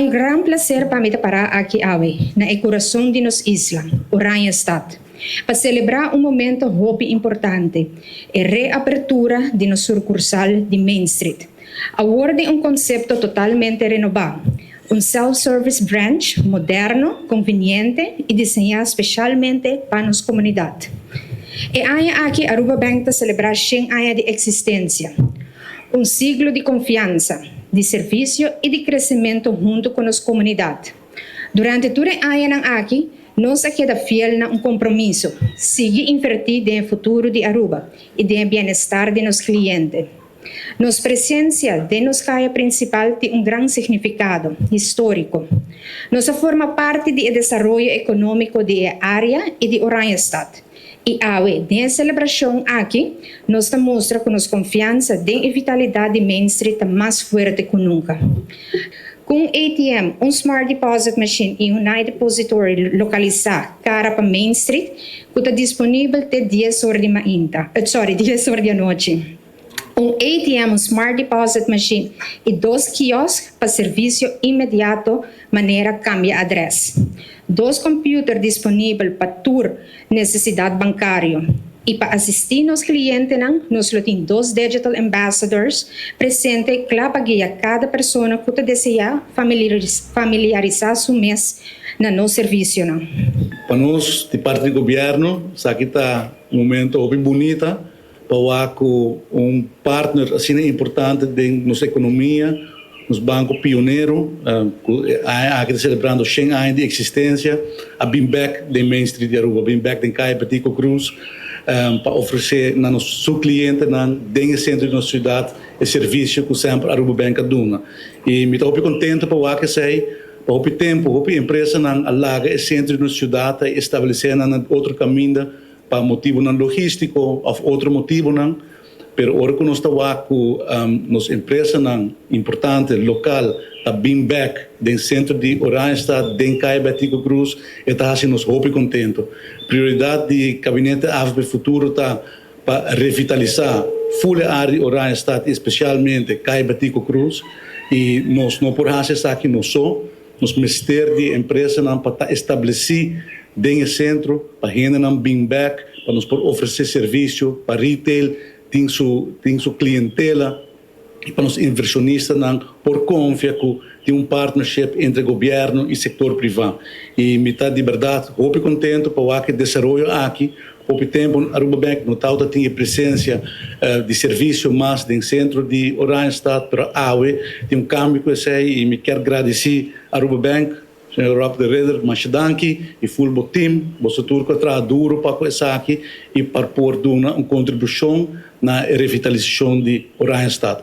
um grande prazer para mim parar aqui hoje, na coração de nossa isla, Oranjestad, para celebrar momento muito importante, a reapertura de nossa sucursal de Main Street. Agora conceito totalmente renovado, self-service branch moderno, conveniente e desenhado especialmente para nossa comunidade. E aqui Aruba Bank está celebrando 100 anos de existência, siglo de confiança, de serviço e de crescimento junto com nossa comunidade. Durante todo o ano aqui, nós queda fiel na compromiso, sigui invertir no futuro de Aruba e no bienestar de nosso cliente. Nossa presença de nossa caia principal tem grande significado histórico. Nossa forma parte do desenvolvimento econômico da área e de Oranjestad. E na celebração aqui, nós mostra que nossa confiança e vitalidade de Main Street mais forte que nunca. Com ATM, Smart Deposit Machine e Depository localizado cara para Main Street, que está disponível até 10 horas da noite. ATM, Smart Deposit Machine e 2 quiosques para serviço imediato, maneira cambia adresse. 2 computadores disponíveis para tour necessidade bancária. E para assistir os clientes, nós temos 2 Digital Ambassadors presentes para guiar cada pessoa que deseja familiarizar seu mês no nosso serviço. Para nós, de parte do governo, aqui está momento muito bonito, para partner assim importante da nossa economia, nos bancos pioneiros, aqui celebrando 100 anos de existência, a Back de Main Street de Aruba, Back de Caya Betico Croes, para oferecer a nossos clientes dentro do centro da nossa cidade o serviço que sempre a Aruba Bank dá. E me estou contente para que sei, para o tempo, a empresa alaga o centro da nossa cidade e estabelecer outro caminho para motivo logístico ou outro motivo pero ora que nós estamos com nossa empresa importante local está bem back dentro do centro de Oranjestad, dentro de Caya Betico Croes, e está assim nos muito contente. Prioridade do gabinete AFP futuro está para revitalizar full área de Oranjestad, especialmente Caya Betico Croes, e nós não podemos estar aqui nós só, nos ministério de empresa para estabelecer dentro do centro, para gente bem back, para nos oferecer serviço para retail, tem sua clientela e para os inversionistas por confiar que tem partnership entre governo e setor privado. E metade de verdade, muito contente para que desenvolver aqui, pouco tempo, Aruba Bank não tem presença de serviço mais dentro do centro de Oranjestad, para tem câmbio que eu sei e me quero agradecer Aruba Bank, senhor Rob de Reder, mas danke e full team, você turco atrás duro para começar aqui e para pôr uma contribuição na revitalização de Oranjestad.